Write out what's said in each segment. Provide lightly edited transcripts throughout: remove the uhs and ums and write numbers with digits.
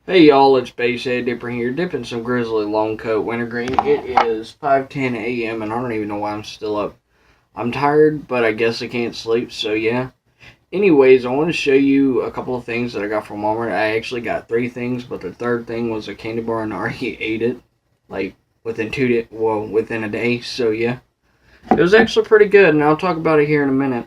Hey y'all, it's Basehead Dipper here, dipping some Grizzly Long Coat Wintergreen. It is 5:10 a.m. and I don't even know why I'm still up. I'm tired, but I guess I can't sleep, so yeah. Anyways, I want to show you a couple of things that I got from Walmart. I actually got three things, but the third thing was a candy bar and I already ate it, like within a day, so yeah. It was actually pretty good, and I'll talk about it here in a minute.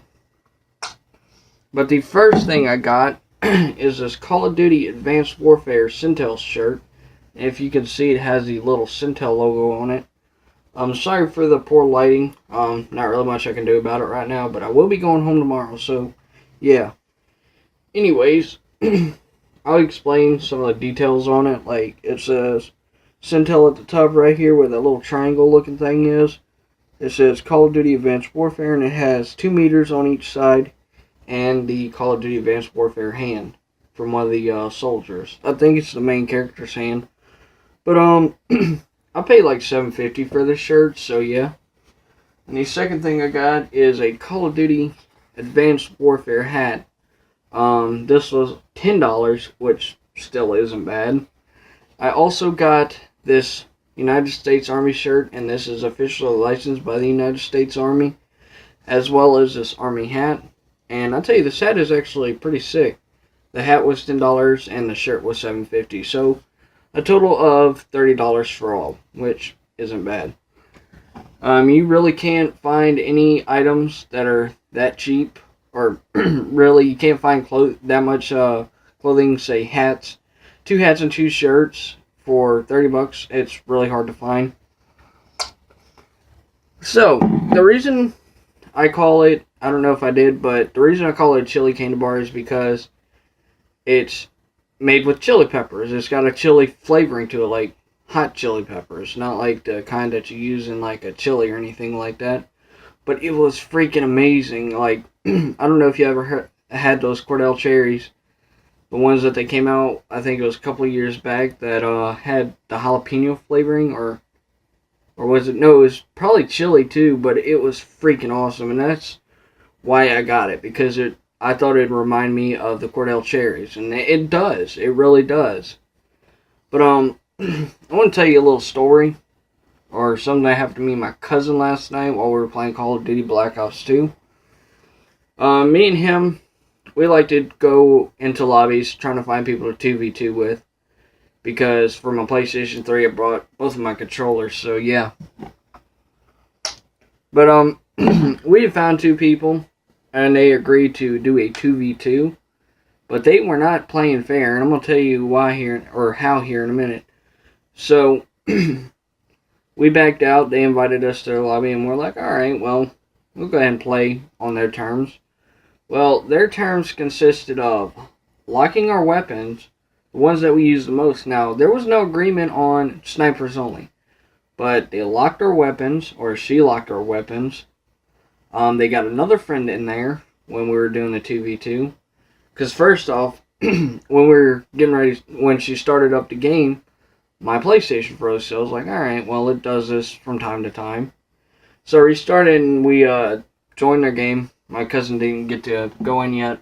But the first thing I got is this Call of Duty Advanced Warfare Sintel shirt. If you can see, it has the little Sintel logo on it. I'm sorry for the poor lighting. Not really much I can do about it right now, but I will be going home tomorrow, so yeah. Anyways, I'll explain some of the details on it. Like, it says Sintel at the top right here where that little triangle looking thing is. It says Call of Duty Advanced Warfare, and it has 2 meters on each side and the Call of Duty Advanced Warfare hand from one of the soldiers. I think it's the main character's hand. But I paid like $7.50 for this shirt, so yeah. And the second thing I got is a Call of Duty Advanced Warfare hat. This was $10, which still isn't bad. I also got this United States Army shirt, and this is officially licensed by the United States Army, as well as this Army hat. And I'll tell you, this hat is actually pretty sick. The hat was $10 and the shirt was $7.50. So a total of $30 for all, which isn't bad. You really can't find any items that are that cheap, or really you can't find that much clothing, say hats. 2 hats and 2 shirts for $30. It's really hard to find. So the reason I call it, I don't know if I did, but the reason I call it a chili candy bar is because it's made with chili peppers. It's got a chili flavoring to it, like hot chili peppers, not like the kind that you use in like a chili or anything like that. But it was freaking amazing. Like, I don't know if you ever had those Cordell cherries, the ones that they came out, I think it was a couple of years back, that had the jalapeno flavoring, or was it? No, it was probably chili too, but it was freaking awesome, and that's why I got it, because I thought it'd remind me of the Cordell cherries, and it does. It really does. But I want to tell you a little story, or something that happened to me and my cousin last night while we were playing Call of Duty Black Ops 2. Me and him, we like to go into lobbies trying to find people to 2v2 with, because for my PlayStation 3 I brought both of my controllers, so yeah. But we had found 2 people, and they agreed to do a 2v2, but they were not playing fair, and I'm going to tell you why here, or how here in a minute. So, we backed out. They invited us to their lobby, and we're like, alright, well, we'll go ahead and play on their terms. Well, their terms consisted of locking our weapons, the ones that we use the most. Now, there was no agreement on snipers only, but they locked our weapons, or she locked our weapons. They got another friend in there when we were doing the 2v2. Because first off, when we were getting ready, when she started up the game, my PlayStation froze. So I was like, alright, well, it does this from time to time. So I restarted and we joined their game. My cousin didn't get to go in yet,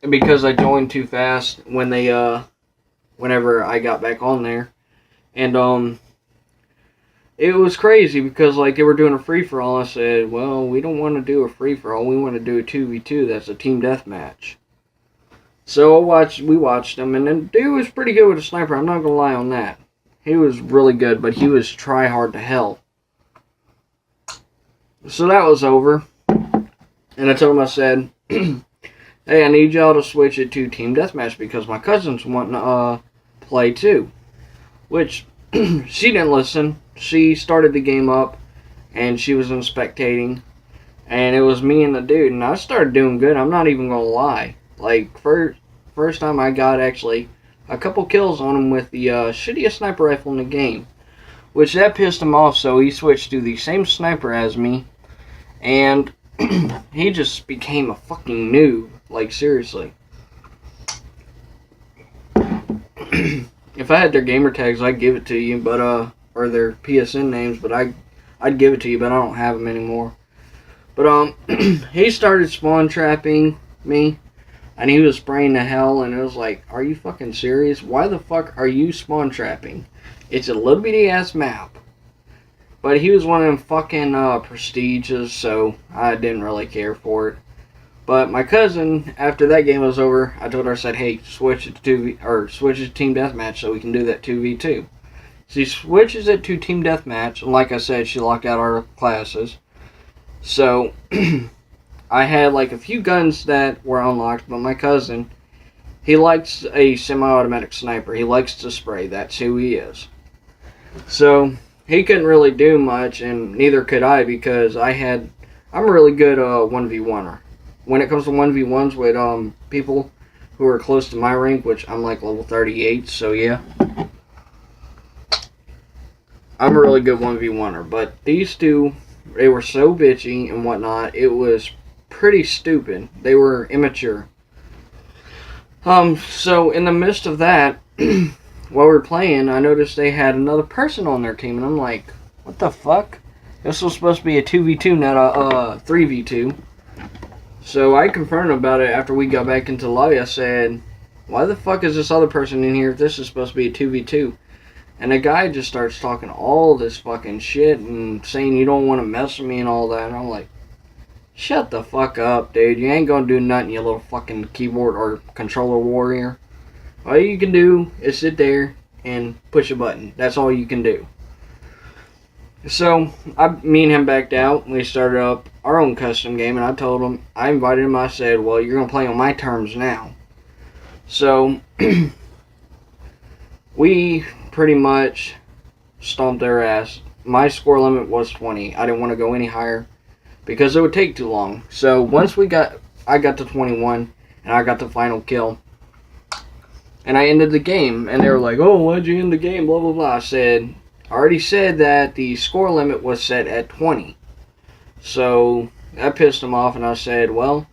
because I joined too fast when they, whenever I got back on there. And, it was crazy because, like, they were doing a free-for-all. I said, well, we don't want to do a free-for-all. We want to do a 2v2. That's a team deathmatch. So we watched him, and the dude was pretty good with a sniper. I'm not going to lie on that. He was really good, but he was try-hard to hell. So that was over. And I told him, I said, hey, I need y'all to switch it to team deathmatch because my cousin's wanting to play too. Which, she didn't listen. She started the game up, and she was in spectating, and it was me and the dude, and I started doing good. I'm not even gonna lie. Like, first time I got actually a couple kills on him with the shittiest sniper rifle in the game, which that pissed him off, so he switched to the same sniper as me, and he just became a fucking noob. Like, seriously. If I had their gamer tags, I'd give it to you, but or their PSN names, but I'd give it to you, but I don't have them anymore. But he started spawn trapping me. and he was spraying the hell, and it was like, are you fucking serious? Why the fuck are you spawn trapping? It's a little bitty ass map. But he was one of them fucking prestiges, so I didn't really care for it. But my cousin, after that game was over, I told her, I said, hey, switch it to switch it to team deathmatch so we can do that 2v2. She switches it to team deathmatch, and like I said, she locked out our classes. So I had like a few guns that were unlocked, but my cousin, he likes a semi-automatic sniper. He likes to spray. That's who he is. So he couldn't really do much, and neither could I, because I'm a really good 1v1er. When it comes to 1v1s with people who are close to my rank, which I'm like level 38, so yeah. I'm a really good 1v1er, but these two, they were so bitchy and whatnot, it was pretty stupid. They were immature. So in the midst of that, while we were playing, I noticed they had another person on their team, and I'm like, what the fuck? This was supposed to be a 2v2, not a 3v2. So I confronted him about it after we got back into the lobby. I said, why the fuck is this other person in here if this is supposed to be a 2v2? And the guy just starts talking all this fucking shit and saying you don't want to mess with me and all that. And I'm like, shut the fuck up, dude. You ain't gonna do nothing, you little fucking keyboard or controller warrior. All you can do is sit there and push a button. That's all you can do. So, me and him backed out. We started up our own custom game, and I invited him, I said, well, you're going to play on my terms now. So, we pretty much stomped their ass. My score limit was 20. I didn't want to go any higher because it would take too long. So, once I got to 21, and I got the final kill. And I ended the game, and they were like, oh, why'd you end the game, blah, blah, blah. I already said that the score limit was set at 20. So, that pissed them off, and I said, well,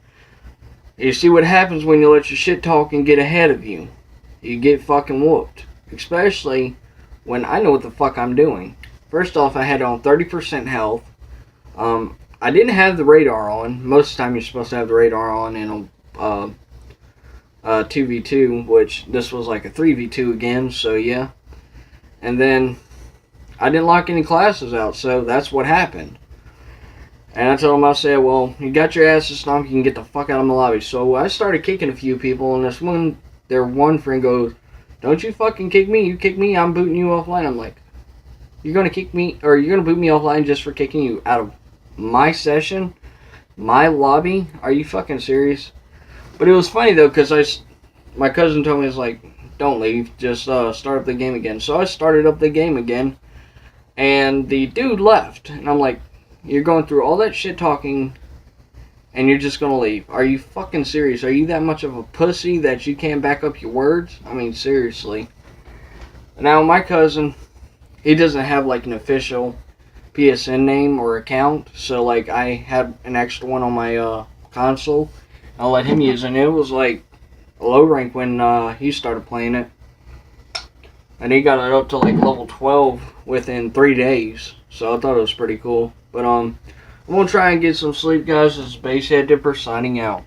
you see what happens when you let your shit talk and get ahead of you. You get fucking whooped. Especially when I know what the fuck I'm doing. First off, I had on 30% health. I didn't have the radar on. Most of the time you're supposed to have the radar on in a 2v2, which this was like a 3v2 again, so yeah. And then I didn't lock any classes out, so that's what happened. And I told him, I said, well, you got your asses stomped, you can get the fuck out of my lobby. So I started kicking a few people, and their one friend goes, don't you fucking kick me, you kick me, I'm booting you offline. I'm like, you're gonna kick me, or you're gonna boot me offline just for kicking you out of my session, my lobby? Are you fucking serious? But it was funny though, because my cousin told me, it's like, don't leave, just start up the game again. So I started up the game again, and the dude left, and I'm like, you're going through all that shit talking, and you're just gonna leave? Are you fucking serious? Are you that much of a pussy that you can't back up your words? I mean, seriously. Now, my cousin, he doesn't have like an official PSN name or account, so like I had an extra one on my console. I'll let him use it, and it was like a low rank when he started playing it. And he got it up to like level 12 within 3 days. So I thought it was pretty cool. But I'm gonna try and get some sleep, guys. This is Basshead Dipper signing out.